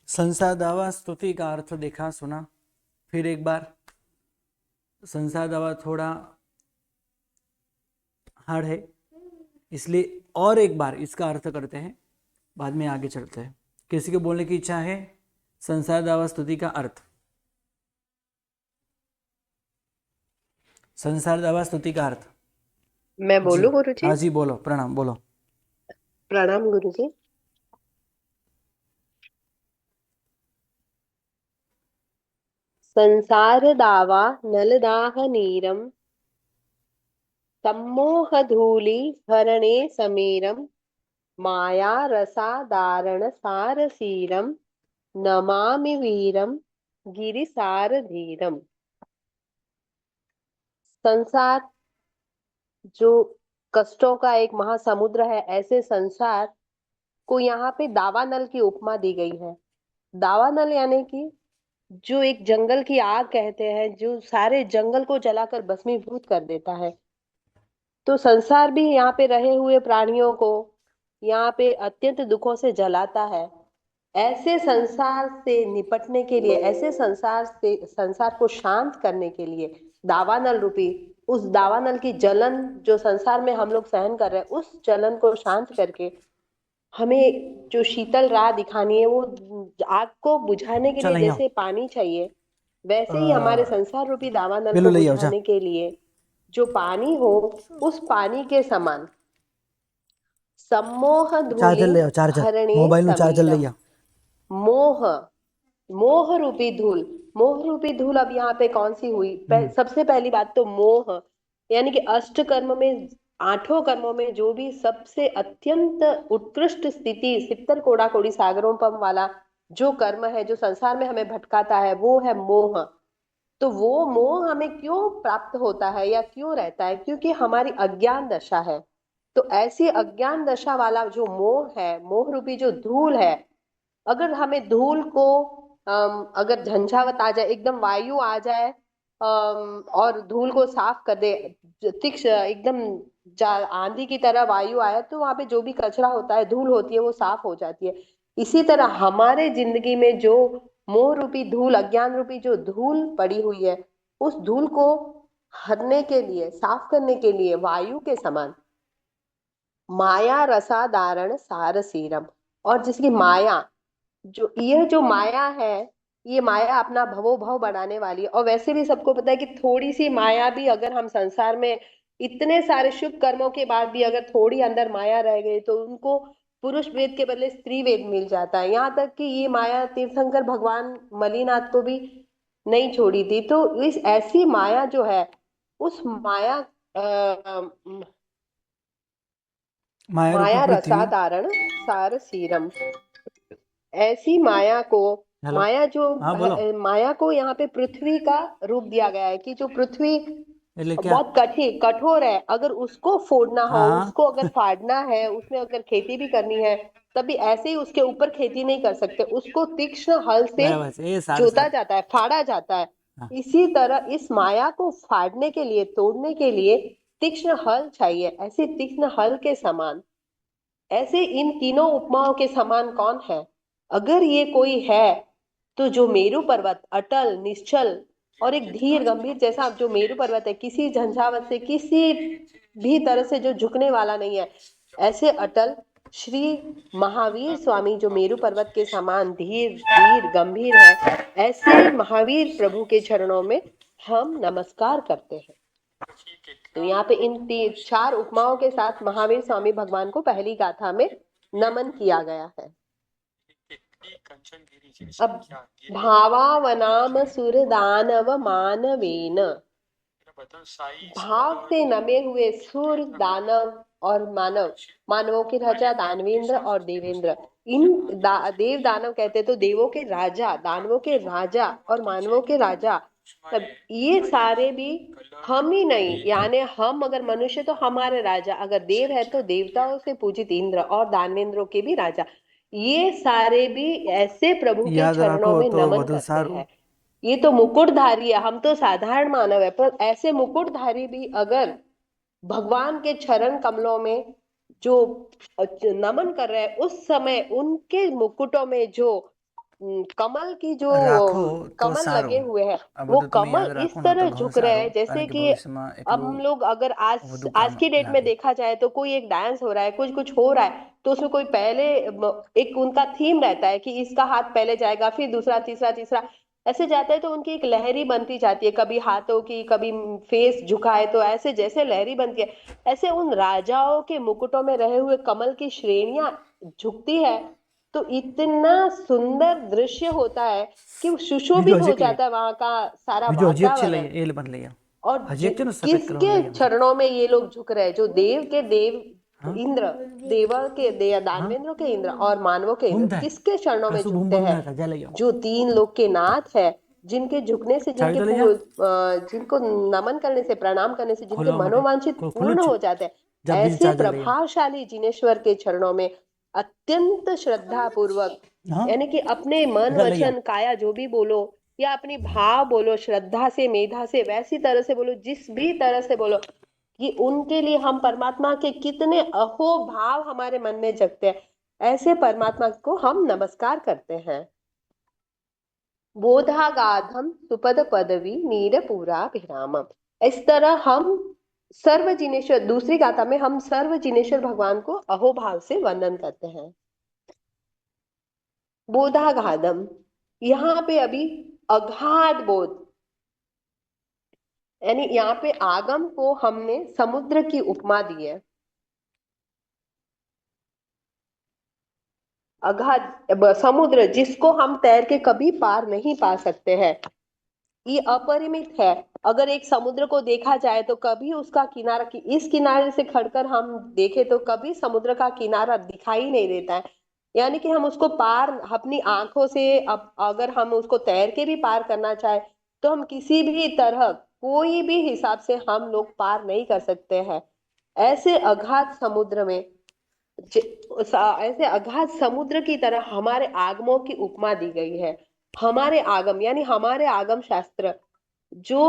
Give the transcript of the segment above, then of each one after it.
संसार दावा स्तुति का अर्थ देखा सुना, फिर एक बार संसार दावा थोड़ा हार्ड है, इसलिए और एक बार इसका अर्थ करते हैं, बाद में आगे चलते हैं। किसी को बोलने की इच्छा है संसार दावा स्तुति का अर्थ? संसार दावा स्तुति का अर्थ मैं बोलूं गुरुजी? हाँ जी बोलो, प्रणाम बोलो। प्रणाम गुरुजी। संसार दावा नलदाह नीरम सम्मोह धूलि हरणे समीरम माया रसादारण सारसीरम नमामि वीरम गिरिसार धीरम। संसार जो कष्टों का एक महासमुद्र है, ऐसे संसार को यहाँ पे दावानल की उपमा दी गई है। दावानल यानी कि जो एक जंगल की आग कहते हैं, जो सारे जंगल को जलाकर भस्मीभूत कर देता है। तो संसार भी यहाँ पे रहे हुए प्राणियों को यहाँ पे अत्यंत दुखों से जलाता है। ऐसे संसार से निपटने के लिए, ऐसे संसार को शांत करने के लिए दावानल रूपी उस दावानल की जलन जो संसार में हम लोग सहन कर रहे हैं, उस जलन को शांत करके हमें जो शीतल राह दिखानी है, वो आग को बुझाने के लिए जैसे पानी चाहिए, वैसे ही हमारे संसार रूपी दावानल को बुझाने के लिए जो पानी हो, उस पानी के समान सम्मोह धूलि हरणे समीरम। मोह, मोह रूपी धूल, मोह रूपी धूल अब यहाँ पे कौन सी हुई? सबसे पहली बात तो मोह, यानी कि अष्ट कर्म में, आठों कर्मों में जो भी सबसे अत्यंत उत्कृष्ट स्थिति, सित्तर कोड़ा कोड़ी सागरों पम वाला जो कर्म है, जो संसार में हमें भटकाता है, वो है मोह। तो वो मोह हमें क्यों प्राप्त होता है या क्यों रहता है? क्योंकि हमारी अज्ञान दशा है। तो ऐसी अज्ञान दशा वाला जो मोह है, मोह रूपी जो धूल है, अगर हमें धूल को अगर झंझावत आ जाए, एकदम वायु आ जाए और धूल को साफ कर दे, तीक्ष्ण एकदम आंधी की तरह वायु आए, तो वहां पे जो भी कचरा होता है, धूल होती है, वो साफ हो जाती है। इसी तरह हमारे जिंदगी में जो मोह रूपी धूल, अज्ञान रूपी जो धूल पड़ी हुई है, उस धूल को हरने के लिए, साफ करने के लिए वायु के समान माया रसादारण सारसीरम, और जिसकी माया, जो माया है, ये माया अपना भवो भव बढ़ाने वाली है। और वैसे भी सबको पता है कि थोड़ी सी माया भी अगर हम संसार में इतने सारे शुभ कर्मों के बाद भी अगर थोड़ी अंदर माया रह गई, तो उनको पुरुष वेद के बदले स्त्री वेद मिल जाता है। यहाँ तक कि ये माया तीर्थंकर भगवान मलिनाथ को भी नहीं छोड़ी थी। तो इस ऐसी माया जो है, उस माया माया रसादारण सार सीरम, ऐसी माया को, माया जो माया को यहाँ पे पृथ्वी का रूप दिया गया है कि जो पृथ्वी बहुत कठोर है, अगर उसको फोड़ना हो, उसको अगर फाड़ना है, उसमें अगर खेती भी करनी है, तभी ऐसे ही उसके ऊपर खेती नहीं कर सकते, उसको तीक्ष्ण हल से जोता जाता है, फाड़ा जाता है। इसी तरह इस माया को फाड़ने के लिए, तोड़ने के लिए तीक्ष्ण हल चाहिए। ऐसे तीक्ष्ण हल के समान, ऐसे इन तीनों उपमाओं के समान कौन है? अगर ये कोई है, तो जो मेरु पर्वत अटल निश्चल और एक धीर गंभीर जैसा जो मेरु पर्वत है, किसी झंझावत से, किसी भी तरह से जो झुकने वाला नहीं है, ऐसे अटल श्री महावीर स्वामी जो मेरु पर्वत के समान धीर वीर गंभीर है, ऐसे महावीर प्रभु के चरणों में हम नमस्कार करते हैं। तो यहाँ पे इन चार उपमाओं के साथ महावीर स्वामी भगवान को पहली गाथा में नमन किया गया है। अब भावावनाम सुर दानव मानवेन, भाव से नमे हुए सुर, दानव और मानव, मानवों के राजा दानवेंद्र और देवेंद्र, इन देव दानव कहते तो देवों के राजा, दानवों के राजा और मानवों के राजा, तब ये सारे भी हम ही नहीं, यानी हम अगर मनुष्य तो हमारे राजा, अगर देव है तो देवताओं से पूजित इंद्र और दानवेंद्रों के भी राजा, ये सारे भी ऐसे प्रभु के चरणों में नमन करते हैं। ये तो मुकुटधारी है, हम तो साधारण मानव है, पर ऐसे मुकुटधारी भी अगर भगवान के चरण कमलों में जो नमन कर रहे हैं, उस समय उनके मुकुटों में जो कमल की जो રાખો તો कमल સારું. लगे हुए हैं, આ वो બધું તમે कमल યાદ इस રાખો ને તો तरह ઘણું झुक रहे સારું, हैं जैसे કારણ કે कि ભવિષ્યમાં अब એટલું हम लोग अगर आज વધુ आज કામ की डेट में લાગે. देखा जाए तो कोई एक डांस हो रहा है, कुछ कुछ हो रहा है, तो उसमें कोई पहले एक उनका थीम रहता है कि इसका हाथ पहले जाएगा, फिर दूसरा, तीसरा, तीसरा, ऐसे जाता है, तो उनकी एक लहरी बनती जाती है, कभी हाथों की, कभी फेस झुका है, तो ऐसे जैसे लहरी बनती है, ऐसे उन राजाओं के मुकुटों में रहे हुए कमल की श्रेणियां झुकती है, तो इतना सुंदर दृश्य होता है कि બીજું सुशोभित હજી हो એક લઈએ, जाता है वहां का सारा બીજું હજી એક છે લઈએ, वातावरण। એ બંધ લઈએ. और હજી એક છે ને સફેદ કલરનું किसके લઈએ આમાંથી. चरणों में ये लोग झुक रहे हैं, जो देव के देव હા इंद्र, હા दानवेंद्रों के इंद्र और मानवों के બૂમ इंद्र થાય, किसके चरणों આ में શું બૂમ झुकते બૂમ हैं? ના થાય, જા લઈ આવો. जो तीन लोग के नाथ है, जिनके झुकने से, ચાવી जिनके તો લઈ જા. जिनको नमन करने से, प्रणाम करने से जिनके ખોલવા માટે मनोवांछित ખુલ્લું पूर्ण જ છે. हो जाते हैं, જા બીજું ऐसे ચાર્જર લઈ આવો. प्रभावशाली जिनेश्वर के चरणों में अत्यंत श्रद्धा पूर्वक, હા यानी कि अपने मन જા લઈ આવો. वचन काया जो भी बोलो, या अपनी भाव बोलो, श्रद्धा से, मेधा से, वैसी तरह से बोलो, जिस भी तरह से बोलो, कि उनके लिए हम परमात्मा के कितने अहो भाव हमारे मन में जगते हैं, ऐसे परमात्मा को हम नमस्कार करते हैं। बोधागाधम सुपद पदवी नीरपुरा विरामम, इस तरह हम सर्व जिनेश्वर, दूसरी गाथा में हम सर्व जिनेश्वर भगवान को अहोभाव से वंदन करते हैं। बोधागाधम, यहाँ पे अभी अगाध बोध, यानी यहाँ पे आगम को हमने समुद्र की उपमा दी है। अगाध समुद्र जिसको हम तैर के कभी पार नहीं पा सकते हैं, ये अपरिमित है। अगर एक समुद्र को देखा जाए तो कभी उसका किनारा, कि इस किनारे से खड़कर हम देखें तो कभी समुद्र का किनारा दिखाई नहीं देता है, यानी कि हम उसको पार अपनी आंखों से, अब अगर हम उसको तैर के भी पार करना चाहे तो हम किसी भी तरह, कोई भी हिसाब से हम लोग पार नहीं कर सकते हैं। ऐसे अगाध समुद्र में, ऐसे अगाध समुद्र की तरह हमारे आगमों की उपमा दी गई है। हमारे आगम यानी हमारे आगम शास्त्र, जो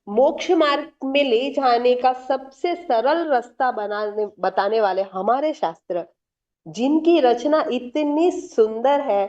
मोक्ष मार्ग में ले जाने का सबसे सरल रास्ता बताने वाले हमारे शास्त्र, जिनकी रचना इतनी सुंदर है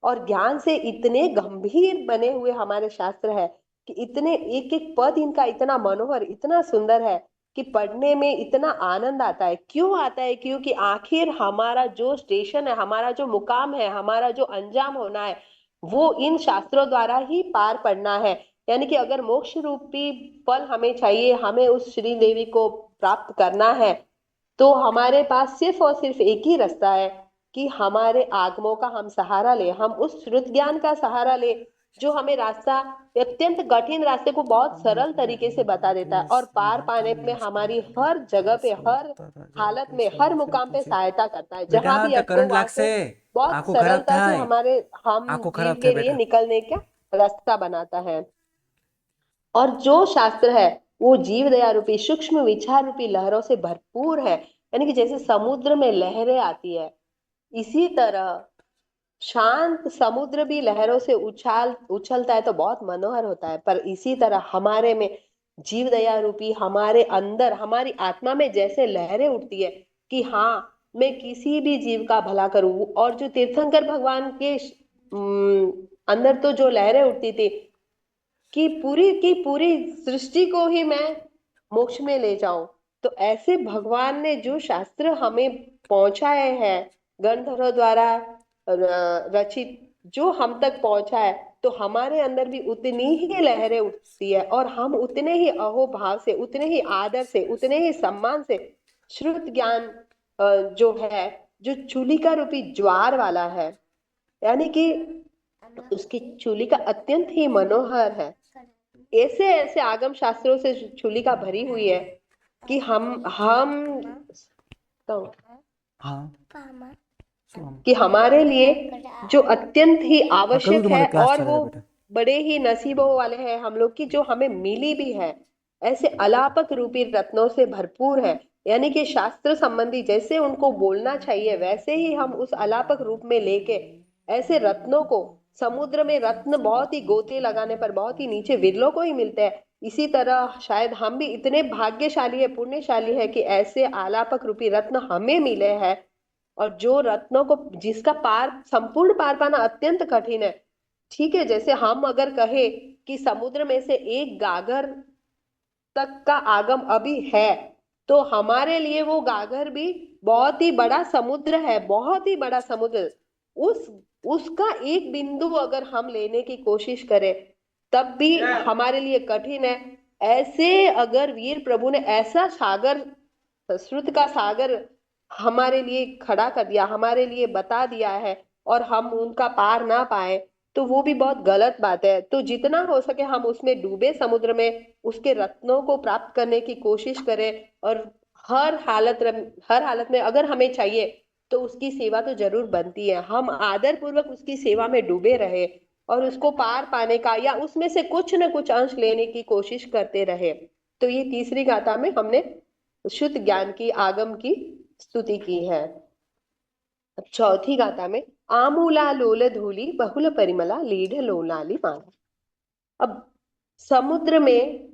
और ज्ञान से इतने गंभीर बने हुए हमारे शास्त्र है, कि इतने एक एक पद इनका इतना मनोहर, इतना सुंदर है कि पढ़ने में इतना आनंद आता है। क्यों आता है? क्योंकि आखिर हमारा जो स्टेशन है, हमारा जो मुकाम है, हमारा जो अंजाम होना है, वो इन शास्त्रों द्वारा ही पार पड़ना है। यानी कि अगर मोक्ष रूपी फल हमें चाहिए, हमें उस श्री देवी को प्राप्त करना है, तो हमारे पास सिर्फ और सिर्फ एक ही रास्ता है कि हमारे आगमों का हम सहारा ले, हम उस श्रुत ज्ञान का सहारा ले, जो हमें रास्ता, अत्यंत कठिन रास्ते को बहुत सरल तरीके से बता देता है, और पार पाने में हमारी हर जगह पे, हर हालत में, हर मुकाम पे सहायता करता है। બેટા जहां भी તે अटको કરंट वहां लागશે, से बहुत આંખો ખરાબ सरलता से થાય, हमारे हम આંખો जीव ખરાब के થાય लिए બેટા. निकलने का रास्ता बनाता है। और जो शास्त्र है वो जीव दया रूपी, सूक्ष्म विचार रूपी लहरों से भरपूर है। यानी कि जैसे समुद्र में लहरें आती है, इसी तरह शांत समुद्र भी लहरों से उछलता है तो बहुत मनोहर होता है। पर इसी तरह हमारे में जीव दया रूपी, हमारे अंदर, हमारी आत्मा में जैसे लहरें उठती है कि हाँ, मैं किसी भी जीव का भला करूं, और जो तीर्थंकर भगवान के अंदर तो जो लहरें उठती थी कि पूरी की पूरी सृष्टि को ही मैं मोक्ष में ले जाऊं, तो ऐसे भगवान ने जो शास्त्र हमें पहुंचाए हैं, गंधर्वों द्वारा रचित, जो हम तक पहुंचा है, तो हमारे अंदर भी उतनी ही लहरें उठती है, और हम उतने ही अहोभाव से, उतने ही आदर से, उतने ही सम्मान से श्रुत ज्ञान जो है, जो चूलिका रूपी ज्वार वाला है, यानी कि उसकी चूलिका अत्यंत ही मनोहर है। ऐसे ऐसे आगम शास्त्रों से चूलिका भरी हुई है कि हम तो હા શું આમ? कि हमारे लिए जो अत्यंत ही આ કરું आवश्यक है, તમારે ક્લાસ और ચાલે वो છે બેટા. बड़े ही नसीबों वाले हैं हम लोग की, जो हमें मिली भी है, ऐसे अलापक रूपी रत्नों से भरपूर है। यानी कि शास्त्र संबंधी जैसे उनको बोलना चाहिए, वैसे ही हम उस अलापक रूप में लेके ऐसे रत्नों को, समुद्र में रत्न बहुत ही गोते लगाने पर बहुत ही नीचे विरलों को ही मिलते हैं, इसी तरह शायद हम भी इतने भाग्यशाली है, पुण्यशाली है कि ऐसे आलापक रूपी रत्न हमें मिले हैं। और जो रत्नों को, जिसका पार, संपूर्ण पार पाना अत्यंत कठिन है। ठीक है, जैसे हम अगर कहे कि समुद्र में से एक गागर तक का आगम अभी है, तो हमारे लिए वो गागर भी बहुत ही बड़ा समुद्र है, बहुत ही बड़ा समुद्र। उस उसका एक बिंदु अगर हम लेने की कोशिश करें तब भी हमारे लिए कठिन है। ऐसे अगर वीर प्रभु ने ऐसा सागर, श्रुत का सागर हमारे लिए खड़ा कर दिया, हमारे लिए बता दिया है, और हम उनका पार ना पाए, तो वो भी बहुत गलत बात है। तो जितना हो सके हम उसमें डूबे समुद्र में, उसके रत्नों को प्राप्त करने की कोशिश करें। और हर हालत हर हालत में अगर हमें चाहिए तो उसकी सेवा तो जरूर बनती है। हम आदर पूर्वक उसकी सेवा में डूबे रहे और उसको पार पाने का या उसमें से कुछ न कुछ अंश लेने की कोशिश करते रहे। तो ये तीसरी गाथा में हमने शुद्ध ज्ञान की, आगम की स्तुति की है। चौथी गाथा में आमूला लोल धूलि बहुल परिमला लीढ़ लोलाली माला। अब समुद्र में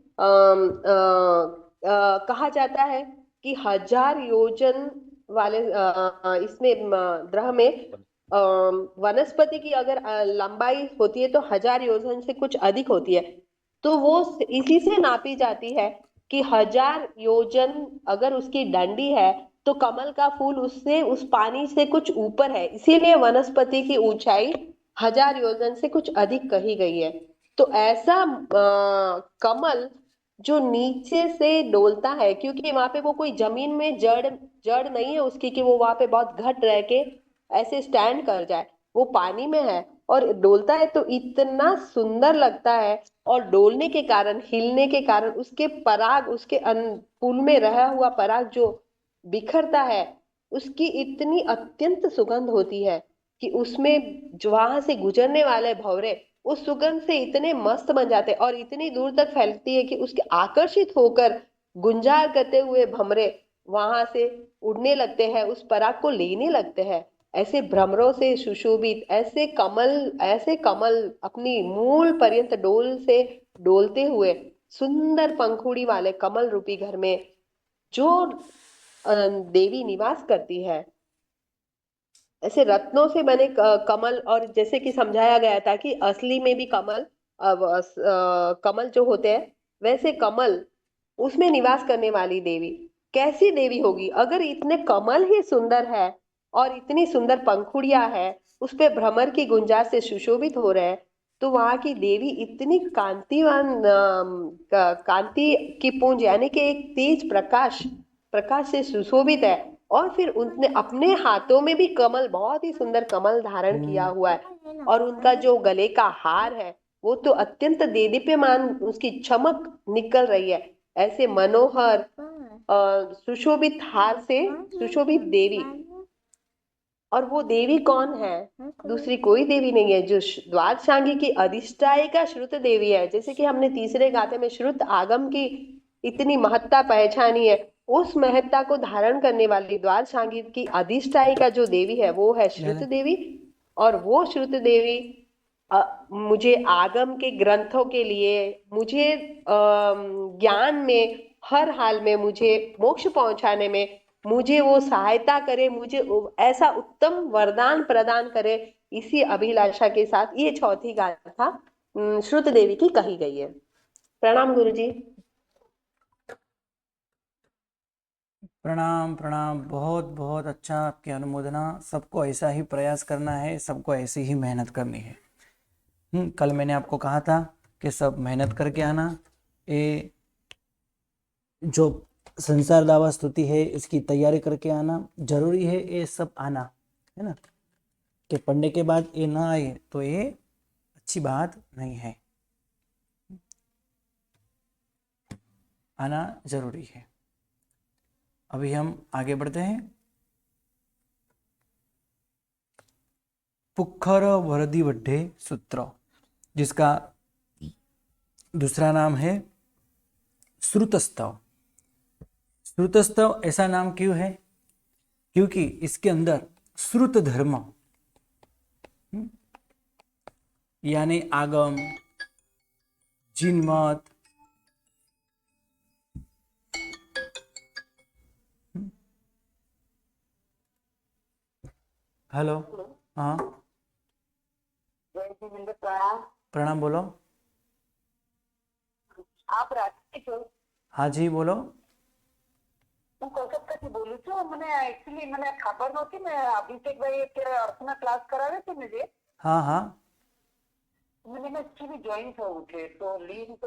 कहा जाता है कि 1000 योजन वाले इसमें ग्रह में वनस्पति की अगर लंबाई होती है तो 1000 योजन से कुछ अधिक होती है। तो वो इसी से नापी जाती है कि 1000 योजन अगर उसकी डंडी है तो कमल का फूल उससे, उस पानी से कुछ ऊपर है, इसीलिए वनस्पति की ऊंचाई 1000 योजन से कुछ अधिक कही गई है। तो ऐसा कमल जो नीचे से डोलता है, क्योंकि वहां पे वो कोई जमीन में जड़ जड़ नहीं है उसकी कि वो वहां पे बहुत घट रह के ऐसे स्टैंड कर जाए, वो पानी में है और डोलता है, तो इतना सुंदर लगता है। और डोलने के कारण, हिलने के कारण उसके पराग, उसके फूल में रहा हुआ पराग जो बिखरता है, उसकी इतनी अत्यंत सुगंध होती है कि उसमें जो वहां से गुजरने वाले भंवरे उस सुगंध से इतने मस्त बन जाते हैं और इतनी दूर तक फैलती है कि उसके आकर्षित होकर गुंजार करते हुए भंवरे वहां से उड़ने लगते हैं, उस पराग को लेने लगते हैं। ऐसे भ्रमरों से सुशोभित ऐसे कमल अपनी मूल पर्यंत डोल से डोलते हुए सुंदर पंखुड़ी वाले कमल रूपी घर में जो देवी निवास करती है, ऐसे रत्नों से बने कमल। और जैसे कि समझाया गया था कि असली में भी कमल, कमल जो होते हैं वैसे कमल, उसमें निवास करने वाली देवी कैसी देवी होगी अगर इतने कमल ही सुंदर है और इतनी सुंदर पंखुड़ियां है, उस पे भ्रमर की गुंजार से सुशोभित हो रहे हैं। तो वहां की देवी इतनी कांतिवान, कांति की पुंज, यानी कि एक तेज प्रकाश प्रकाश से सुशोभित है। और फिर उनने अपने हाथों में भी कमल, बहुत ही सुंदर कमल धारण किया हुआ है। और उनका जो गले का हार है वो तो अत्यंत देदीप्यमान, उसकी चमक निकल रही है। ऐसे मनोहर सुशोभित हार से सुशोभित देवी। और वो देवी कौन है? दूसरी कोई देवी नहीं है, जो द्वादशांगी की अधिष्ठायिका श्रुत देवी है। जैसे कि हमने तीसरे गाथे में श्रुत आगम की इतनी महत्ता पहचानी है, उस महत्ता को धारण करने वाली द्वादशांगी की अधिष्ठायिका जो देवी है वो है श्रुत देवी। और वो श्रुत देवी मुझे आगम के ग्रंथों के लिए, मुझे ज्ञान में हर हाल में, मुझे मोक्ष पहुंचाने में मुझे वो सहायता करे, मुझे ऐसा उत्तम वरदान प्रदान करे, इसी अभिलाषा के साथ ये चौथी गाथा श्रुत देवी की कही गई है। प्रणाम गुरुजी। प्रणाम प्रणाम, बहुत बहुत अच्छा, आपकी अनुमोदना। सबको ऐसा ही प्रयास करना है, सबको ऐसी ही मेहनत करनी है। कल मैंने आपको कहा था कि सब मेहनत करके आना। ये जो संसार दावा स्तुति है इसकी तैयारी करके आना जरूरी है। ये सब आना है ना, कि पढ़ने के बाद ये ना आए तो ये अच्छी बात नहीं है। आना जरूरी है। अभी हम आगे बढ़ते हैं। पुखर वरदी वड्ढे सूत्र, जिसका दूसरा नाम है श्रुतस्तव। श्रुतस्तव ऐसा नाम क्यों है? क्योंकि इसके अंदर श्रुत धर्म यानी आगम, जिनमत, हेलो। हाँ प्रणाम। प्रणाम, बोलो। आप राकेश છો? हाँ जी बोलो। હું કોલકાતાથી બોલું છું. મને એકચ્યુઅલી મને ખબર નહોતી. મેં અભિષેકભાઈ અત્યારે અર્થના ક્લાસ કરાવે છે ને જે हाँ हाँ મને એકચ્યુઅલી જોઈન થવું છે. તો લિંક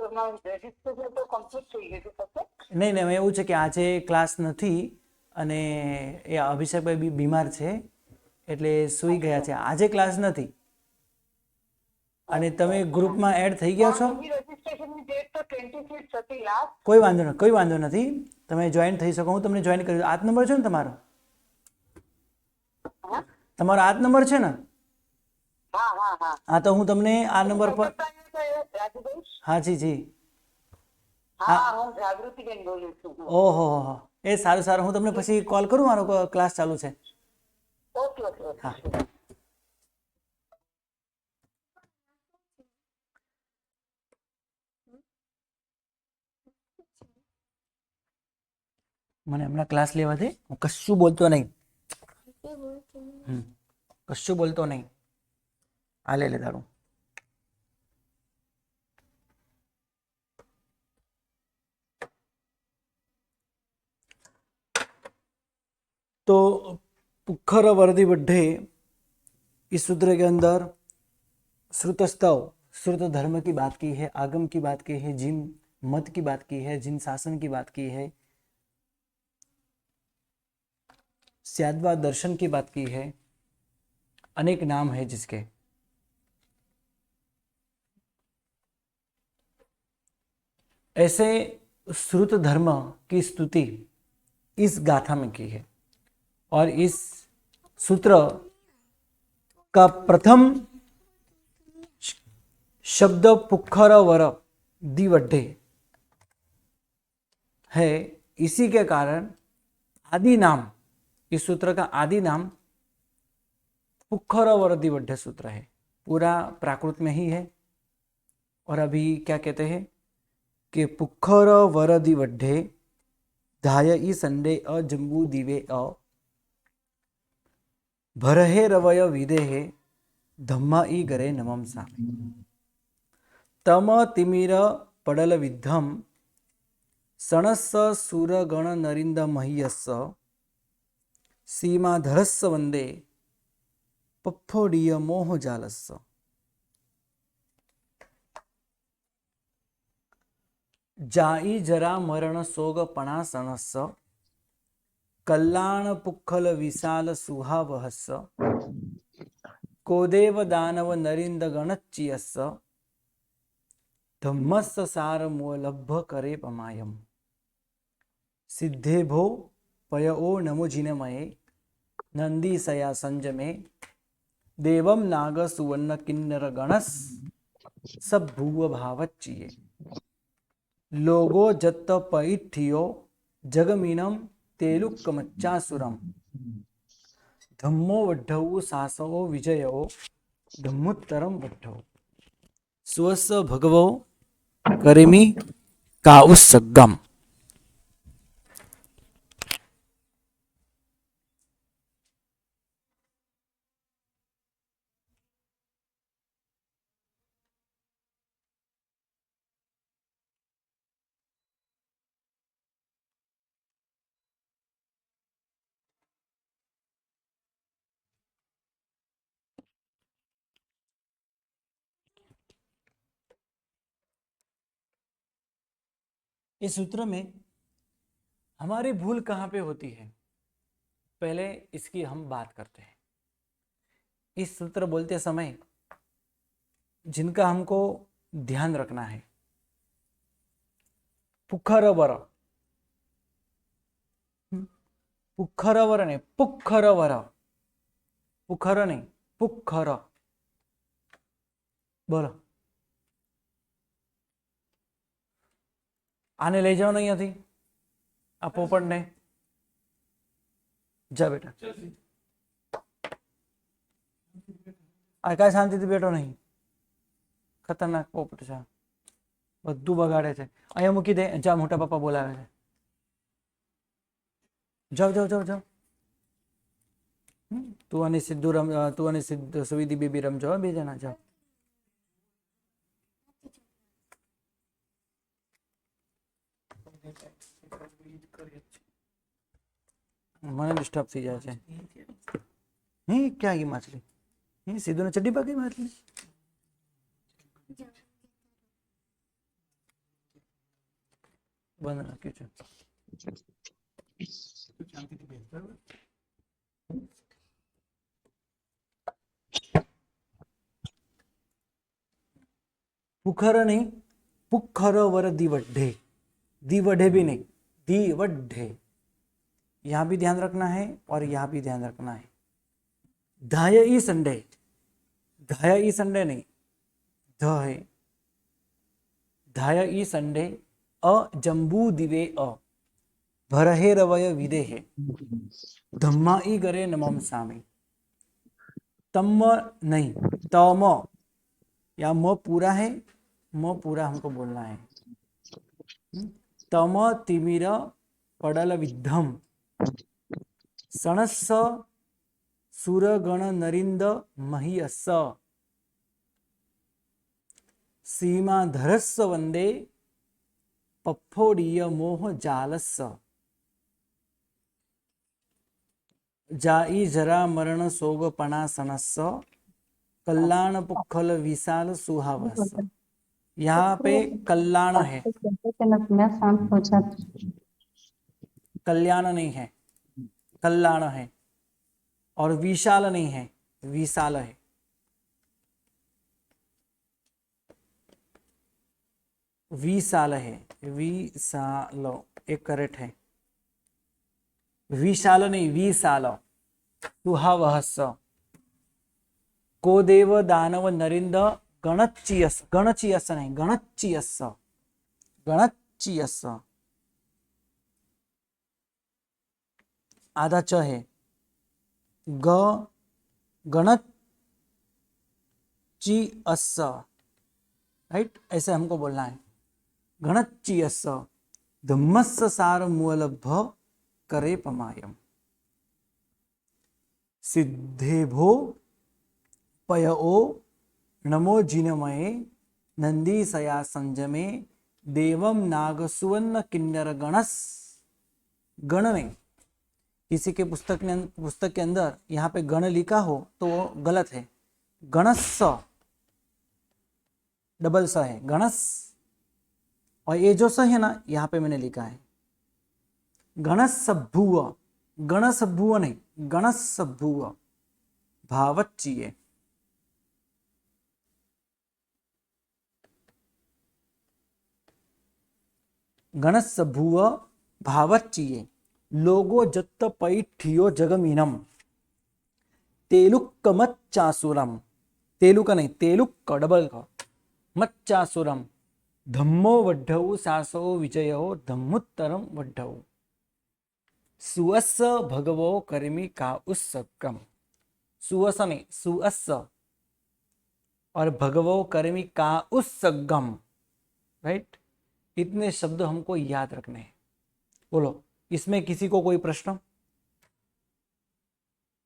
રજીસ્ટ્રેશન તો કમ્પ્લીટ થઈ ગયું છે થશે? નહીં નહીં, એવું છે કે આજે ક્લાસ નથી અને એ અભિષેકભાઈ બીમાર છે એટલે સૂઈ ગયા છે. આજે ક્લાસ નથી અને તમે ગ્રુપમાં એડ થઈ ગયા છો. એની રજીસ્ટ્રેશનની ડેટ તો 26 હતી લાસ્ટ. કોઈ વાંધો નથી, કોઈ વાંધો નથી, તમે જોઈન થઈ શકો. હું તમને જોઈન કરી. આ જ નંબર છે ને તમારો? તમારો આ જ નંબર છે ને? હા હા હા હા તો હું તમને આ નંબર પર. રાજુભાઈ? હા જી જી. હા હું જાગૃતિબેન બોલું છું. ઓહો હો, એ સારું સારું. હું તમને પછી કોલ કરું, મારો ક્લાસ ચાલુ છે. Okay okay okay. હા. મને હમણાં ક્લાસ લેવા દે, હું કશું બોલતો નહીં. કશું બોલતો નહીં. આ લે તારું. तो पुखर वरदि बढ़े इस सूत्र के अंदर श्रुतस्तव, श्रुत धर्म की बात की है, आगम की बात की है, जिन मत की बात की है, जिन शासन की बात की है, स्याद्वा दर्शन की बात की है, अनेक नाम है जिसके। ऐसे श्रुत धर्म की स्तुति इस गाथा में की है और इस सूत्र का प्रथम शब्द पुखर वर दिवड्ढे है। इसी के कारण आदि नाम, इस सूत्र का आदि नाम पुखर वर दिवड्ढे सूत्र है। पूरा प्राकृत में ही है। और अभी क्या कहते हैं कि पुखर वर दिवड्ढे धाय ई संडे अ जम्बू दिवे अ भरहे रवय विदेहे धम्मा ई गरे नमम सामे तम तिमिर पडल विद्धम सणस्स सूरगण नरिंद मह्यस्स सीमाधरस्स वंदे पप्फोडीय मोहजालस्स। जाई जरा मरण सोग पणासणस्स कल्याण पुखल विशाल सुहावहस्स कोदेव दानव नरिंद गणच्चियस्स धम्मस्स सार मूलभ करे पमायम सिद्धे भो पयो नमो जिनमये नंदीसया संजमे देवम नाग सुवर्ण किन्नर गणस सब भूव भावच्चिये लोगो जत्त पैठियो जगमीनम तेलुक्कमच्चासुरम धम्मो वड्ढौ सासवो विजयो धम्मुत्तरम वड्ढौ स्वस भगवो करेमी काउसगम। इस सूत्र में हमारी भूल कहाँ पे होती है, पहले इसकी हम बात करते हैं। इस सूत्र बोलते समय जिनका हमको ध्यान रखना है, पुखर वर, पुखर वर नहीं, पुखर वर, पुखर नहीं, पुखर बोलो। आने ले जाओ नहीं अभी आ पोपट ने जा बेटा आ काय शांति बैठो नहीं, खतरनाक पोपट છે, બધું બગાડે છે। અહીંયા મૂકી દે, જા મોટા પપ્પા બોલાવે છે, જાઓ જાઓ જાઓ જાઓ તું અને સિદ્ધ સુવિધિ બેબી રમજો હો, 2 જણા જાઓ. મને ડિસ્ટર્બ થઈ જાય છે. ક્યાં ગઈ માછલી? સીધું ને ચડ્ડી પર ગઈ માછલી. બંધ રાખ્યું છે. पुखर नहीं, पुखर वर दिवड्ढे, दिवड्ढे भी नहीं, दिवड्ढे. यहां भी ध्यान रखना है और यहां भी ध्यान रखना है. धाय ई संडे, धाय ई संडे नहीं, ध है. धाय ई संडे, अ जंबू दिवे अ, भरहे रवय विदे है, धम्मा ई करे नमम सामी. तम नहीं, तम, या म पूरा है, म पूरा हमको बोलना है. तम तिमिर पडल विद्धम, सणस्स सुरगण नरिंद महीयस्स, सीमाधरस्स वंदे पप्फोडीय मोह जालस्स. जाई जरा मरण सोग पणासनस्स, कल्याण पुखल विशाल सुहावस. यहाँ पे कल्याण है, कल्याण नहीं है, कल्याण है. और विशाल नहीं है, विशाल है. विशाल है, विशाल एक करेक्ट है. विशाल नहीं, विशाल. सुहावहस. को देव दानव नरिंद गणच्चियस, गणचियस नहीं, गणच्चियस, गणच्चियस. आधा च है. ग गणच्चियस, राइट, ऐसे हमको बोलना है. गणच्चियस. धम्मस्स सार मूलभ करे पमायम. सिद्धे भो पयो नमो जिनमये, नंदीसया संजमे, देवम नाग सुवर्ण किन्नर गणस. गण में किसी के पुस्तक के अंदर यहाँ पे गण लिखा हो तो वो गलत है. गणस डबल स है, गणस. और ये जो स है ना, यहाँ पे मैंने लिखा है गणसभुव, गणसभुव नहीं, गणसभुव. भावच्चिये. गणसभुव भावच्चिये. लोगो जत्त पैठियो जगमीनम, तेलुक्क मच्चासुरम. तेलुक नहीं, तेलुक्क डबल क, मच्चासुरम. धम्मो वड्ढौ सासो विजयो, धम्मुत्तरम वड्ढौ. सुअस्स भगवो कर्मी का उत्सकम. सुअस नहीं, सुअस्स. और भगवो कर्मी का उत्सगम, राइट. इतने शब्द हमको याद रखने हैं. बोलो, इसमें किसी को कोई प्रश्न?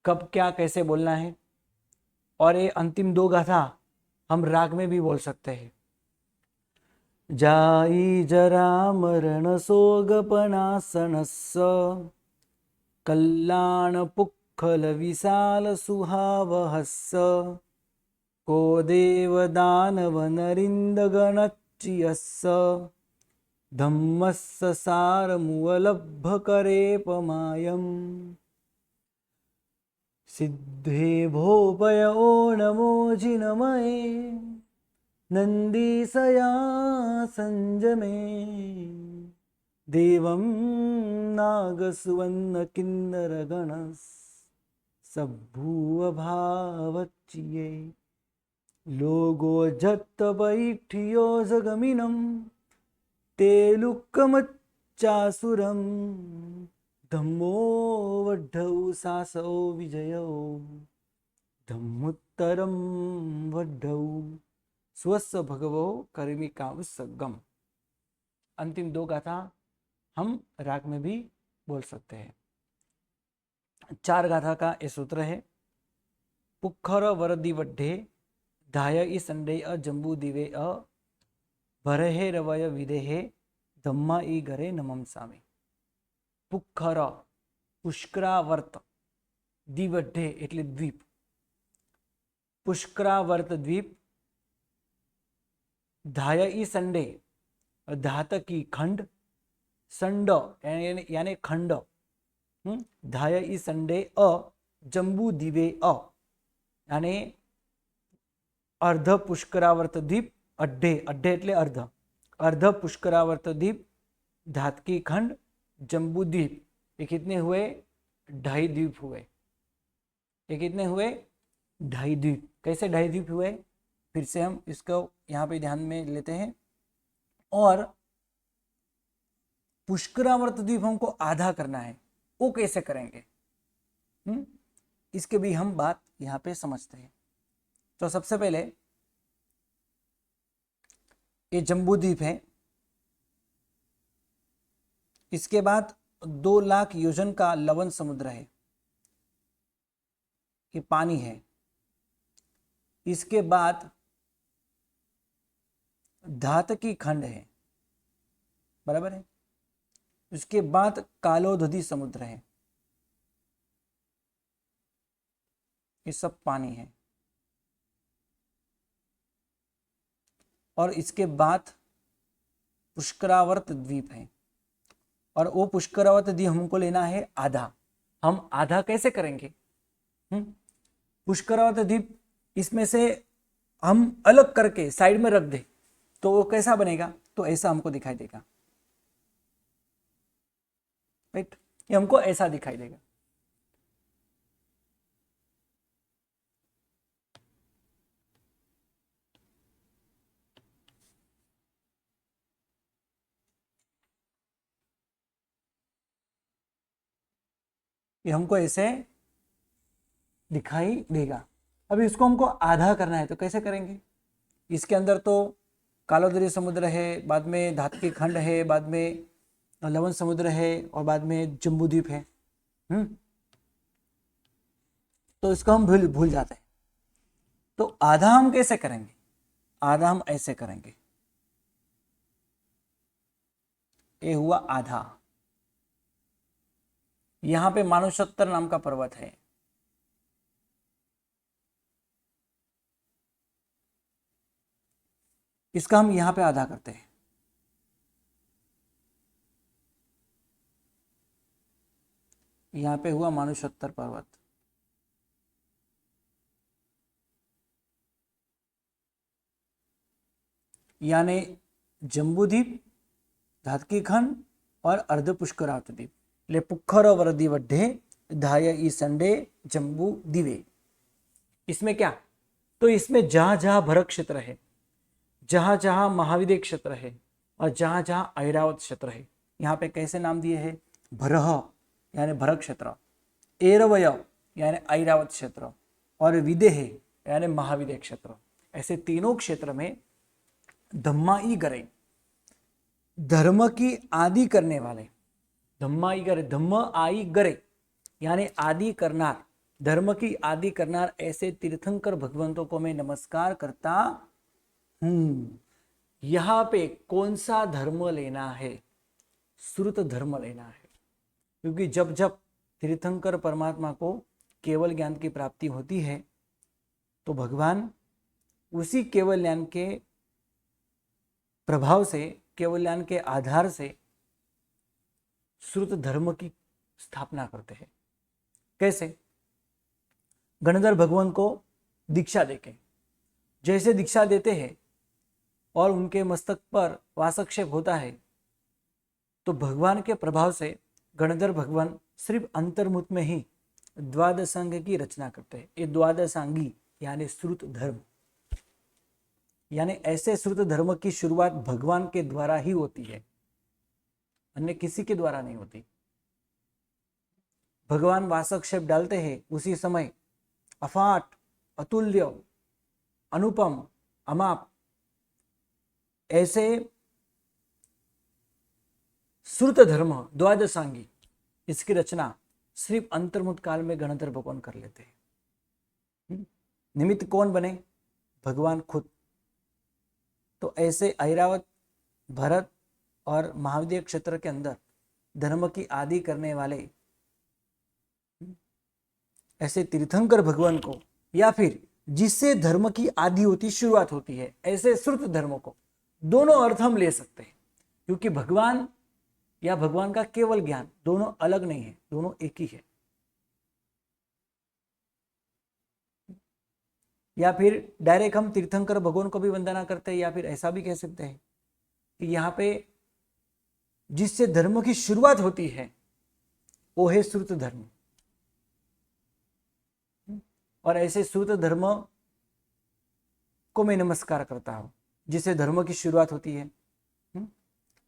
कब क्या कैसे बोलना है? और ये अंतिम 2 गाथा हम राग में भी बोल सकते हैं. जाई जरा मरण सोगपनासनस्स, कल्याण पुक्खल विशाल सुहावहस्स, को देव दानव नरिंद गणच्चियस्स, धम्मस्स सार मुवलभ करे पमायम. सिद्धे भोपय ओ नमो जिनमये, नंदीसया संजमे, देवं नागसुवन्न किन्नर गणस, सभुव भावच्चिये. लोगो जत्त बैठियो जगमिनम, तेलुक्कमच्चासुरम, धम्मो वड्ढौ सासो विजयो, धम्मुत्तरम वड्ढौ. स्वस्य भगवो कर्मी काव्यसगम. अंतिम 2 गाथा हम राग में भी बोल सकते हैं. चार गाथा का ये सूत्र है। पुखर वरदी वड्ढे धाय ई संडे अ जंबू दिवे अ भरहे रवय विदेहे धम्मा ई घरे नमम सामी। पुखर पुष्करावर्त दिवड्ढे એટલે દ્વીપ, પુષ્કરાવર્ત દ્વીપ, धाय ई संडे धात की खंड, संड यानी खंड, धाय ई संडे अ जंबू दिवे अ यानी अर्ध पुष्करावर्त द्वीप, अड्ढे अड्ढे એટલે अर्ध, अर्ध पुष्करावर्त द्वीप, धात की खंड, जंबू द्वीप। ये कितने हुए? 2.5 द्वीप हुए। ये कितने हुए? 2.5 द्वीप। कैसे 2.5 द्वीप हुए? फिर से हम इसको यहाँ पे ध्यान में लेते हैं। और पुष्करावर्त द्वीप हमको आधा करना है, वो कैसे करेंगे? इसके भी हम बात यहाँ पे समझते हैं। तो सबसे पहले ये जंबू द्वीप है, इसके बाद 2 लाख योजन का लवण समुद्र है, ये पानी है। इसके बाद धात की खंड है, बराबर है। उसके बाद कालोधधी समुद्र है, ये सब पानी है। और इसके बाद पुष्करावर्त द्वीप है, और वो पुष्करावर्त द्वीप हमको लेना है आधा। हम आधा कैसे करेंगे? पुष्करावर्त द्वीप इसमें से हम अलग करके साइड में रख दे तो वो कैसा बनेगा? तो ऐसा हमको दिखाई देगा, राइट? ये हमको ऐसा दिखाई देगा। ये हमको ऐसे दिखाई देगा। अब इसको हमको आधा करना है तो कैसे करेंगे? इसके अंदर तो कालोदरी समुद्र है, बाद में धात की खंड है, बाद में लवण समुद्र है, और बाद में जम्बू द्वीप है। तो इसको हम भूल जाते हैं। तो आधा हम कैसे करेंगे? आधा हम ऐसे करेंगे, ये हुआ आधा। यहां पे मानुषोत्तर नाम का पर्वत है, इसका हम यहां पे आधा करते हैं। यहां पे हुआ मानुषोत्तर पर्वत, यानी जम्बूद्वीप, धात की खंड और अर्ध पुष्करावर्त द्वीप। ले पुखर वरदी वड्ढे धाय ई संडे जम्बू दिवे। इसमें क्या? तो इसमें जहां जहां भरत क्षेत्र है, जहां जहां महाविदेय क्षेत्र है, और जहां जहां ऐरावत क्षेत्र है, यहाँ पे कैसे नाम दिए हैं? भरह यानी भरत क्षेत्र, एरवय यानी ऐरावत क्षेत्र, और विदेह यानी महाविदेय क्षेत्र। ऐसे तीनों क्षेत्र में धम्मा ई गरे, धर्म की आदि करने वाले, धम्मा ई गरे, धम्म आई गरे यानी आदि करनार, धर्म की आदि करनार ऐसे तीर्थंकर भगवंतों को मैं नमस्कार करता हूं। यहां पे कौन सा धर्म लेना है? श्रुत धर्म लेना है, क्योंकि जब जब तीर्थंकर परमात्मा को केवल ज्ञान की प्राप्ति होती है तो भगवान उसी केवल ज्ञान के प्रभाव से, केवल ज्ञान के आधार से श्रुत धर्म की स्थापना करते हैं। कैसे? गणधर भगवान को दीक्षा देके, जैसे दीक्षा देते हैं और उनके मस्तक पर वासक्षेप होता है, तो भगवान के प्रभाव से गणधर भगवान सिर्फ अंतर्मुख में ही द्वादशांग की रचना करते हैं। ये द्वादशांगी यानी श्रुत धर्म, यानी ऐसे श्रुत धर्म की शुरुआत भगवान के द्वारा ही होती है, अन्य किसी के द्वारा नहीं होती। भगवान वासक्षेप डालते हैं, उसी समय अफाट, अतुल्य, अनुपम, अमाप ऐसे श्रुत धर्म द्वादशांगी, इसकी रचना सिर्फ अंतर्मुख काल में गणधर भगवान कर लेते हैं। निमित्त कौन बने? भगवान खुद। तो ऐसे ऐरावत, भरत और महाविद्य क्षेत्र के अंदर धर्म की आदि करने वाले ऐसे तीर्थंकर भगवान को, या फिर जिससे धर्म की आदि होती, शुरुआत होती है, ऐसे श्रुत धर्म को, दोनों अर्थ हम ले सकते हैं। क्योंकि भगवान या भगवान का केवल ज्ञान दोनों अलग नहीं है, दोनों एक ही है। या फिर डायरेक्ट हम तीर्थंकर भगवान को भी वंदना करते हैं, या फिर ऐसा भी कह सकते हैं कि यहाँ पे जिससे धर्म की शुरुआत होती है वो है श्रुत धर्म। और ऐसे श्रुत धर्म को मैं नमस्कार करता हूं, जिससे धर्म की शुरुआत होती है।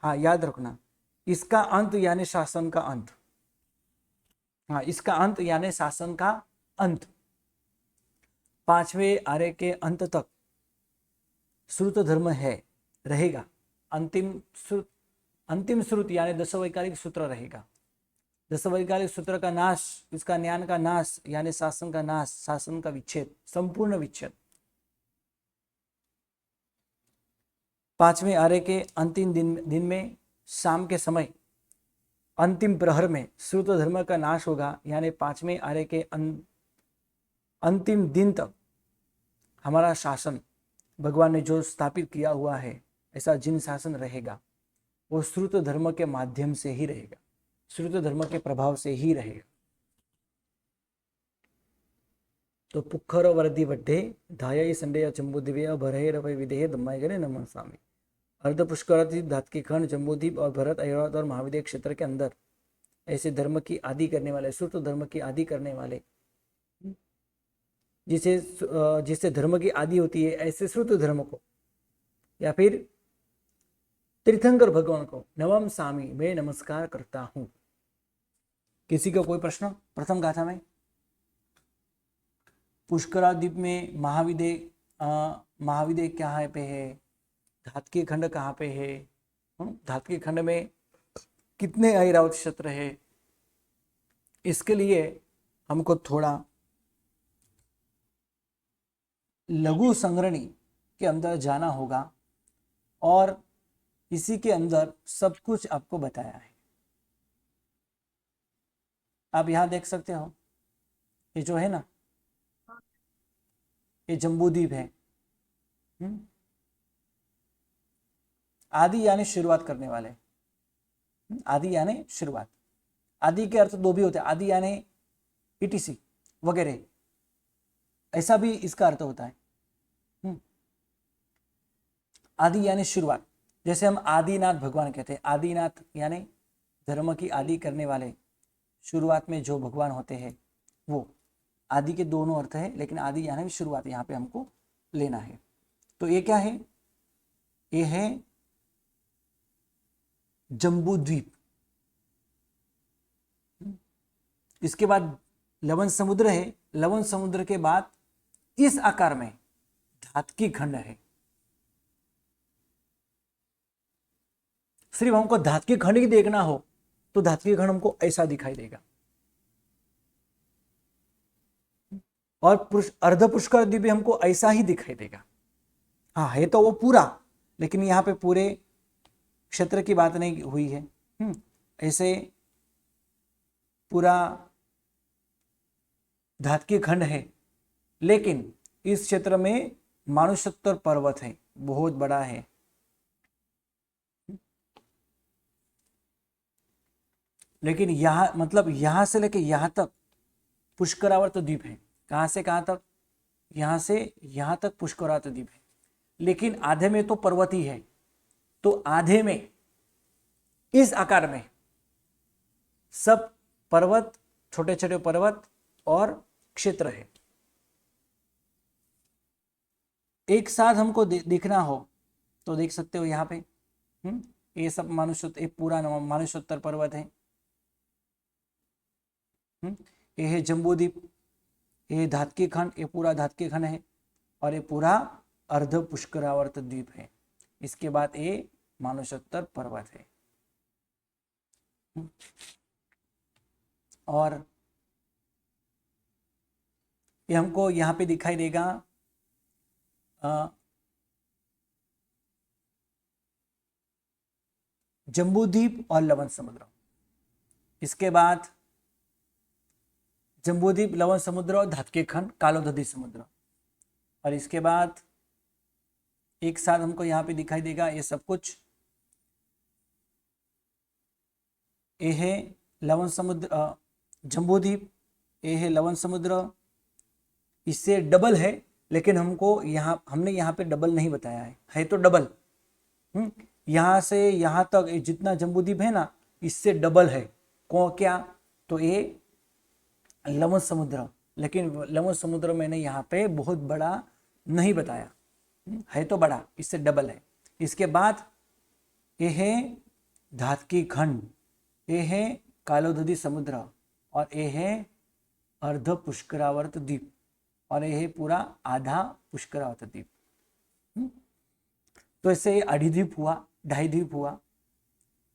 हाँ, याद रखना, इसका अंत यानी शासन का अंत। हाँ, इसका अंत यानी शासन का अंत। 5वें आर्य के अंत तक श्रुत धर्म है, रहेगा। अंतिम श्रुत यानी 10 वैकालिक सूत्र रहेगा। 10 वैकालिक सूत्र का नाश, इसका ज्ञान का नाश यानी शासन का नाश, शासन का विच्छेद, संपूर्ण विच्छेद। 5वें आर्य के अंतिम दिन में शाम के समय अंतिम प्रहर में श्रुत धर्म का नाश होगा, यानी 5वें आर्य के अंतिम दिन तक हमारा शासन, भगवान ने जो स्थापित किया हुआ है, ऐसा जिन शासन रहेगा वो श्रुत धर्म के माध्यम से ही रहेगा, श्रुत धर्म के प्रभाव से ही रहेगा। तो पुखर वरदि वड्ढे धाय संडे जम्बूद्वीप भरे रवि विदेह दम्माय गणे नमः स्वामी। अर्ध पुष्कर धात के खंड जम्बूद्वीप और भरत, ऐरावत और महाविद्य क्षेत्र के अंदर ऐसे धर्म की आदि करने वाले, श्रुत धर्म की आदि करने वाले, जिससे धर्म की आदि होती है, ऐसे श्रुत धर्म को या फिर तीर्थंकर भगवान को नवम स्वामी मैं नमस्कार करता हूं। किसी का कोई प्रश्न? प्रथम गाथा में पुष्कराद्वीप में महाविद्य कहाँ पे है, धात के खंड कहाँ पे है, धात के खंड में कितने ऐरावत क्षेत्र है, इसके लिए हमको थोड़ा लघु संग्रहणी के अंदर जाना होगा और इसी के अंदर सब कुछ आपको बताया है। आप यहां देख सकते हो, ये जो है ना, ये जम्बूद्वीप है। आदि यानी शुरुआत करने वाले, आदि यानी शुरुआत। आदि के अर्थ दो भी होते हैं, आदि यानी ETC वगैरह, ऐसा भी इसका अर्थ होता है। आदि यानी शुरुआत, जैसे हम आदिनाथ भगवान कहते हैं। आदिनाथ यानी धर्म की आदि करने वाले, शुरुआत में जो भगवान होते हैं वो। आदि के दोनों अर्थ है, लेकिन आदि यानी शुरुआत यहाँ पे हमको लेना है। तो ये क्या है? ये है जम्बूद्वीप। इसके बाद लवण समुद्र है, लवण समुद्र के बाद इस आकार में धातकी खंड है। सिर्फ हमको धातकी खंड ही देखना हो तो धातकी खंड हमको ऐसा दिखाई देगा, और अर्ध पुष्कर द्वीप भी हमको ऐसा ही दिखाई देगा। हाँ, है तो वो पूरा, लेकिन यहाँ पे पूरे क्षेत्र की बात नहीं हुई है। ऐसे पूरा धातकी खंड है, लेकिन इस क्षेत्र में मानुषोत्तर पर्वत है, बहुत बड़ा है। लेकिन यहाँ मतलब यहाँ से लेके यहाँ तक पुष्करावर्त द्वीप है। कहाँ से कहाँ तक? यहाँ से यहाँ तक पुष्करावर्त द्वीप है, लेकिन आधे में तो पर्वत ही है, तो आधे में इस आकार में सब पर्वत, छोटे छोटे पर्वत और क्षेत्र है। एक साथ हमको देखना हो तो देख सकते हो यहाँ पे। ये सब मानुषोत्तर, पूरा मानुषोत्तर पर्वत है। ये है जम्बूद्वीप, ये धातकी खंड, ये पूरा धातकी खंड है, और ये पूरा अर्ध पुष्करावर्त द्वीप है। इसके बाद ये मानुषोत्तर पर्वत है। और ये हमको यहाँ पे दिखाई देगा जम्बूद्वीप और लवण समुद्र। इसके बाद जम्बूद्वीप, लवण समुद्र और धात्विक खंड, कालोदधी समुद्र। और इसके बाद एक साथ हमको यहाँ पे दिखाई देगा ये सब कुछ। ये है लवण समुद्र, जम्बूद्वीप, ये है लवण समुद्र, इससे डबल है लेकिन हमने यहाँ पे डबल नहीं बताया है तो डबल। यहाँ से यहाँ तक जितना जम्बूद्वीप है ना, इससे डबल है। क्या? तो ये लवण समुद्र, लेकिन लवण समुद्र मैंने यहाँ पे बहुत बड़ा नहीं बताया, है तो बड़ा, इससे डबल है। इसके बाद ये है धात्विकी खंड, ये है कालोदधी समुद्र, और ये है अर्ध पुष्करावर्त द्वीप, और ये है पूरा आधा पुष्करावर्त द्वीप। तो ऐसे आधी द्वीप हुआ, ढाई द्वीप हुआ।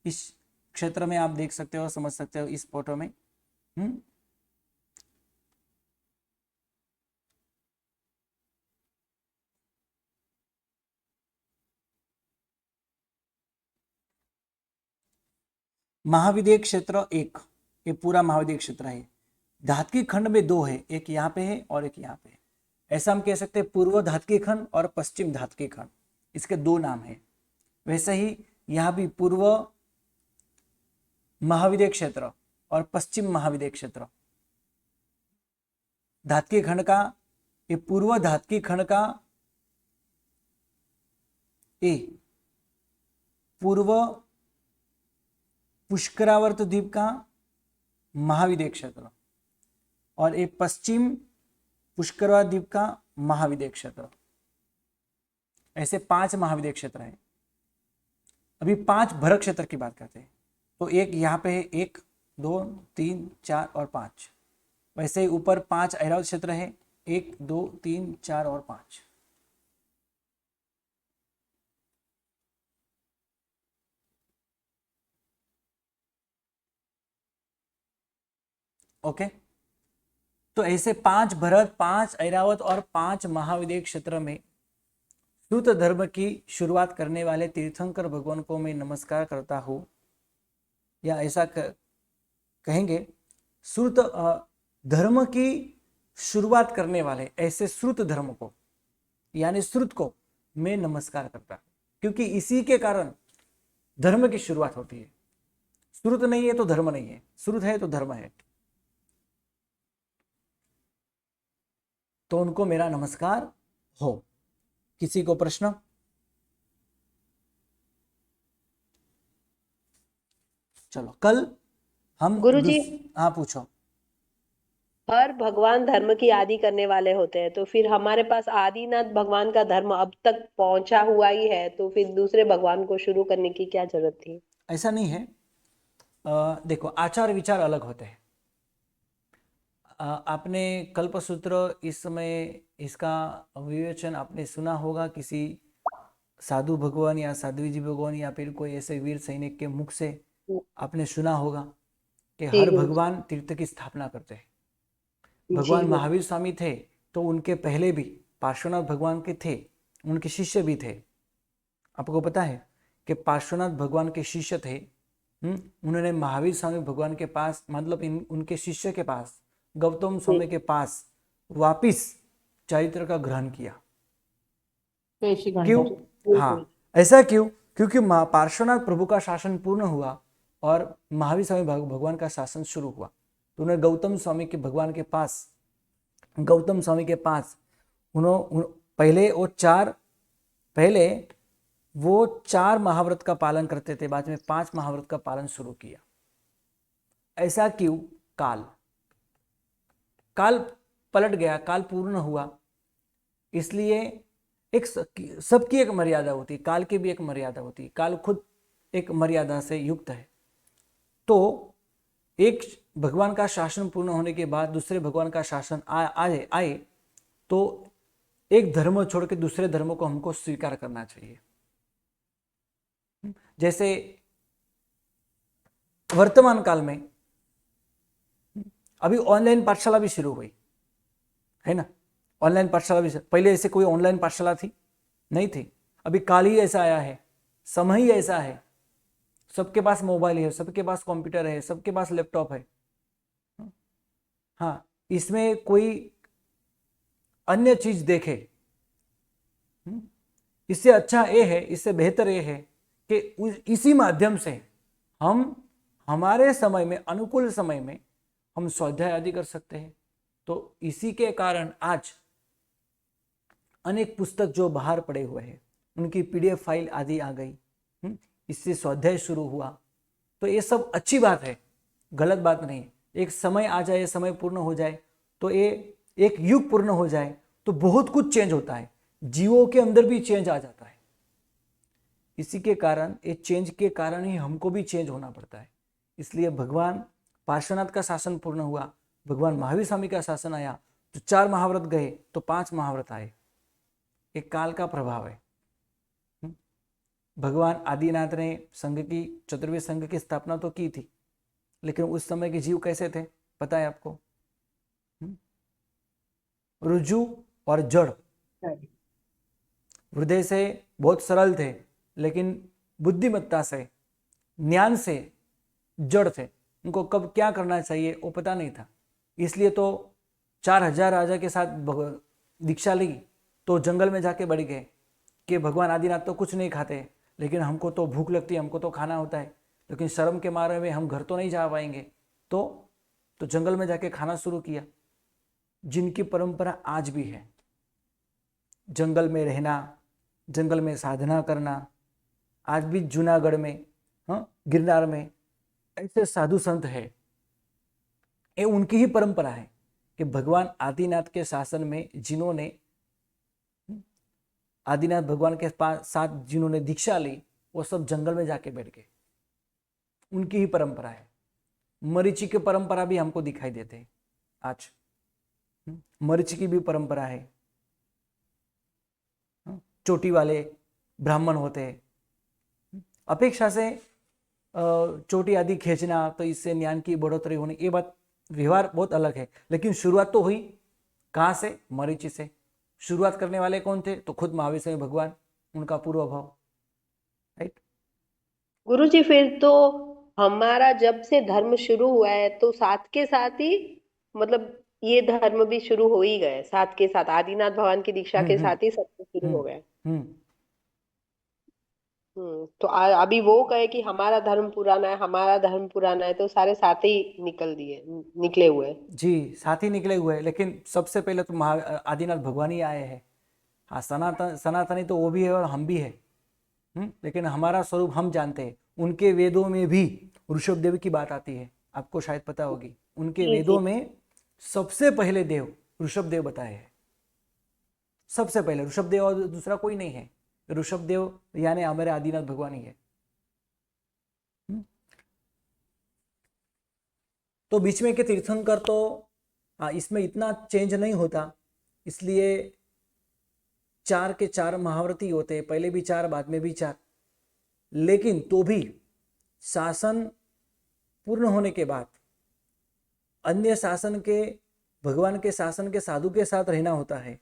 इस क्षेत्र में आप देख सकते हो, समझ सकते हो इस फोटो में। महाविद्य क्षेत्र एक, ये पूरा महाविद्य क्षेत्र है। धात्विक खंड में दो है, एक यहाँ पे है और एक यहाँ पे है। ऐसा हम कह सकते हैं पूर्व धात्विक खंड और पश्चिम धात्विक खंड, इसके दो नाम है। वैसे ही यहाँ भी पूर्व महाविद्य क्षेत्र और पश्चिम महाविद्य क्षेत्र। धात्विक खंड का, ये पूर्व धात्विक खंड का ए, पूर्व पुष्करावर्त द्वीप का महाविद्य क्षेत्र, और एक पश्चिम पुष्करावर्त द्वीप का महाविद्य क्षेत्र। ऐसे 5 महाविद्य क्षेत्र हैं। अभी 5 भरत क्षेत्र की बात करते हैं। तो एक यहाँ पे है, 1 2 3 4 और 5। वैसे ही ऊपर 5 ऐरावत क्षेत्र है, 1 2 3 4 और 5। ओके, तो ऐसे 5 भरत, 5 ऐरावत और 5 महाविद्य क्षेत्र में श्रुत धर्म की शुरुआत करने वाले तीर्थंकर भगवान को मैं नमस्कार करता हूँ, या ऐसा कहेंगे श्रुत धर्म की शुरुआत करने वाले ऐसे श्रुत धर्म को, यानी श्रुत को मैं नमस्कार करता हूँ, क्योंकि इसी के कारण धर्म की शुरुआत होती है। श्रुत नहीं है तो धर्म नहीं है, श्रुत है तो धर्म है। तो उनको मेरा नमस्कार हो। किसी को प्रश्न? चलो, कल हम गुरुजी, हाँ पूछो। हर भगवान धर्म की आदि करने वाले होते हैं, तो फिर हमारे पास आदिनाथ भगवान का धर्म अब तक पहुंचा हुआ ही है, तो फिर दूसरे भगवान को शुरू करने की क्या जरूरत थी? ऐसा नहीं है। देखो, आचार विचार अलग होते हैं। आपने कल्पसूत्र इस समय इसका विवेचन आपने सुना होगा किसी साधु भगवान या साध्वी जी भगवान या फिर कोई ऐसे वीर सैनिक के मुख से आपने सुना होगा कि हर भगवान तीर्थ की स्थापना करते हैं। भगवान महावीर स्वामी थे तो उनके पहले भी पार्श्वनाथ भगवान के थे, उनके शिष्य भी थे। आपको पता है कि पार्श्वनाथ भगवान के शिष्य थे। उन्होंने महावीर स्वामी भगवान के पास, मतलब उनके शिष्य के पास, गौतम स्वामी के पास वापिस चरित्र का ग्रहण किया। क्यों? हाँ, ऐसा क्यों? क्योंकि पार्श्वनाथ प्रभु का शासन पूर्ण हुआ और महावीर स्वामी भगवान का शासन शुरू हुआ। तो उन्हें गौतम स्वामी के भगवान के पास, गौतम स्वामी के पास पहले वो 4 महाव्रत का पालन करते थे, बाद में 5 महाव्रत का पालन शुरू किया। ऐसा क्यों? काल पलट गया, काल पूर्ण हुआ, इसलिए एक सबकी एक मर्यादा होती, काल की भी एक मर्यादा होती। काल खुद एक मर्यादा से युक्त है। तो एक भगवान का शासन पूर्ण होने के बाद दूसरे भगवान का शासन आए तो एक धर्म छोड़ के दूसरे धर्मों को हमको स्वीकार करना चाहिए। जैसे वर्तमान काल में अभी ऑनलाइन पाठशाला भी शुरू हुई। है ना। ऑनलाइन पाठशाला भी, पहले ऐसे कोई ऑनलाइन पाठशाला थी नहीं थी, अभी काल ही ऐसा आया है, समय ही ऐसा है, सबके पास मोबाइल है, सबके पास कंप्यूटर है, सबके पास लैपटॉप है। हाँ, इसमें कोई अन्य चीज देखे, इससे अच्छा ये है, इससे बेहतर ये है कि इसी माध्यम से हम हमारे समय में, अनुकूल समय में हम स्वाध्याय आदि कर सकते हैं। तो इसी के कारण आज अनेक पुस्तक जो बाहर पड़े हुए हैं उनकी पीडीएफ फाइल आदि आ गई, इससे स्वाध्याय शुरू हुआ। तो ये सब अच्छी बात है, गलत बात नहीं। एक समय आ जाए, समय पूर्ण हो जाए, तो ये एक युग पूर्ण हो जाए तो बहुत कुछ चेंज होता है, जीवों के अंदर भी चेंज आ जाता है। इसी के कारण, ये चेंज के कारण ही हमको भी चेंज होना पड़ता है। इसलिए भगवान पार्श्वनाथ का शासन पूर्ण हुआ, भगवान महावीर स्वामी का शासन आया तो 4 महाव्रत गए तो 5 महाव्रत आए। एक काल का प्रभाव है। भगवान आदिनाथ ने संघ की, चतुर्वेद संघ की स्थापना तो की थी, लेकिन उस समय के जीव कैसे थे पता है आपको? रुजु और जड़, हृदय से बहुत सरल थे, लेकिन बुद्धिमत्ता से, ज्ञान से जड़ थे। उनको कब क्या करना चाहिए वो पता नहीं था। इसलिए तो 4000 राजा के साथ दीक्षा ली तो जंगल में जाके बढ़ गए कि भगवान आदिनाथ तो कुछ नहीं खाते, लेकिन हमको तो भूख लगती है, हमको तो खाना होता है, लेकिन शर्म के मारे में हम घर तो नहीं जा पाएंगे, तो जंगल में जाके खाना शुरू किया। जिनकी परंपरा आज भी है, जंगल में रहना, जंगल में साधना करना, आज भी जूनागढ़ में, गिरनार में ऐसे साधु संत है। ये उनकी ही परंपरा है कि भगवान आदिनाथ के शासन में जिन्होंने, आदिनाथ भगवान के साथ जिन्होंने दीक्षा ली, वो सब जंगल में जाके बैठ गए। उनकी ही परंपरा है। मरीचि की परंपरा भी हमको दिखाई देते हैं आज। मरीचि की भी परंपरा है। चोटी वाले ब्राह्मण होते हैं, अपेक्षा से चोटी आदि खींचना, तो इससे ज्ञान की बढ़ोतरी होनी, ये बात व्यवहार बहुत अलग है। लेकिन शुरुआत तो हुई कहाँ से? मरीचि से। शुरुआत करने वाले कौन थे? तो खुद महावीर स्वामी भगवान, उनका पूर्व भाव, राइट। गुरुजी, फिर तो हमारा जब से धर्म शुरू हुआ है तो साथ के साथ ही, मतलब ये धर्म भी शुरू हो ही गए साथ के साथ, आदिनाथ भगवान की दीक्षा के साथ ही सब कुछ शुरू हो गया। तो अभी वो कहे कि हमारा धर्म पुराना है, हमारा धर्म पुराना है, तो सारे साथ ही निकले हुए जी, साथ ही निकले हुए हैं। लेकिन सबसे पहले तो आदिनाथ भगवान ही आए हैं। हाँ, सनातनी तो वो भी है और हम भी है। लेकिन हमारा स्वरूप हम जानते हैं। उनके वेदों में भी ऋषभदेव की बात आती है, आपको शायद पता होगी। उनके वेदों में सबसे पहले देव ऋषभदेव बताए हैं। सबसे पहले ऋषभदेव, और दूसरा कोई नहीं है। ऋषभदेव यानी हमारे आदिनाथ भगवान ही है। तो बीच में के तीर्थंकर तो इसमें इतना चेंज नहीं होता, इसलिए 4 के 4 महाव्रती होते हैं, पहले भी 4 बाद में भी 4। लेकिन तो भी शासन पूर्ण होने के बाद अन्य शासन के, भगवान के शासन के साधु के साथ रहना होता है,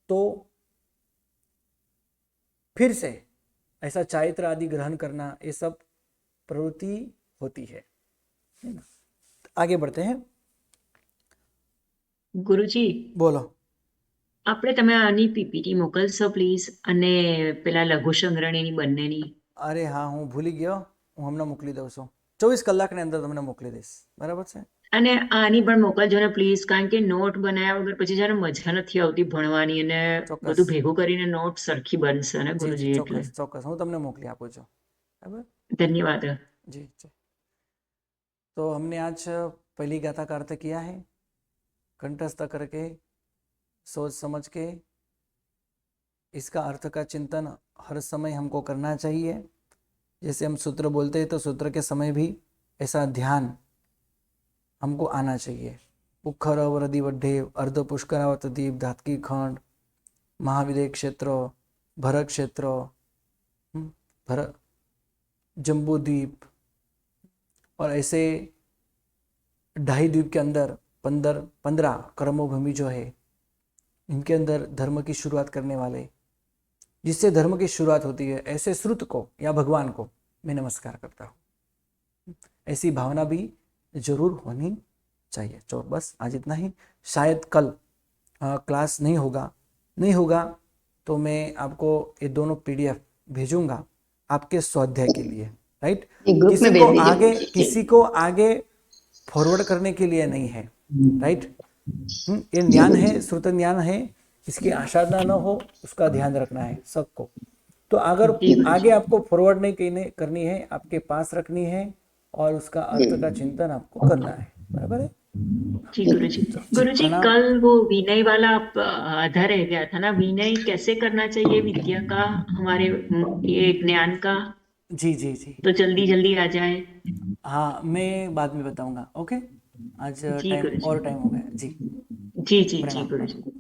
तो फिर से ऐसा चारित्र आदि ग्रहण करना, ये सब प्रवृत्ति होती है। आगे बढ़ते हैं। ગુરુજી, બોલો। આપણે તમે આની પીપીટી મોકલશો પ્લીઝ, અને પેલા લઘુ સંગ્રહણીની બંનેની? અરે હા, હું ભૂલી ગયો, હું હમણાં મોકલી દઉં છું। 24 કલાકની અંદર તમને મોકલી દઈશ, બરાબર છે? અને આની પણ મોકલજો ને પ્લીઝ, કારણ કે નોટ બનાવ્યા વગર પછી જ્યારે મજા નથી આવતી ભણવાની, અને બધું ભેગું કરીને નોટ સરખી બનશે ને ગુરુજી, એટલે ચોક્કસ ચોક્કસ હું તમને મોકલી આપું છું, બરાબર? ધન્યવાદ। जी जी। तो हमने आज पहली गाथा का अर्थ किया है, कंठस्थ करके सोच समझ के इसका अर्थ का चिंतन हर समय हमको करना चाहिए। जैसे हम सूत्र बोलते हैं तो सूत्र के समय भी ऐसा ध्यान हमको आना चाहिए। उखर वरदी वड्ढे, अर्ध पुष्करावत दीप, धातकी खंड, महाविदय क्षेत्र, भर क्षेत्र, भर जम्बू द्वीप, और ऐसे 2.5 द्वीप के अंदर 15 कर्मभूमि जो है इनके अंदर धर्म की शुरुआत करने वाले, जिससे धर्म की शुरुआत होती है, ऐसे श्रुत को या भगवान को मैं नमस्कार करता हूँ। ऐसी भावना भी जरूर होनी चाहिए। तो बस आज इतना ही। शायद कल क्लास नहीं होगा तो मैं आपको ये दोनों पीडीएफ भेजूंगा आपके स्वाध्याय के लिए, राइट। ग्रुप में भेज दीजिए। किसी को आगे फॉरवर्ड करने के लिए नहीं है, राइट। ये ज्ञान है, श्रुत ज्ञान है, इसकी आशादा न हो उसका ध्यान रखना है सबको। तो अगर आगे आपको फॉरवर्ड नहीं करनी है, आपके पास रखनी है और उसका अर्थ का चिंतन आपको करना है, बराबर है। जी गुरुजी। गुरुजी कल वो विनय वाला आधा रह गया था ना, विनय कैसे करना चाहिए विद्या का, हमारे ये ज्ञान का? जी जी जी, तो जल्दी जल्दी आ जाए। हाँ मैं बाद में बताऊंगा। ओके, आज जी गुरुजी। टाइम हो गया जी। जी जी जी प्रणाम। गुरुजी।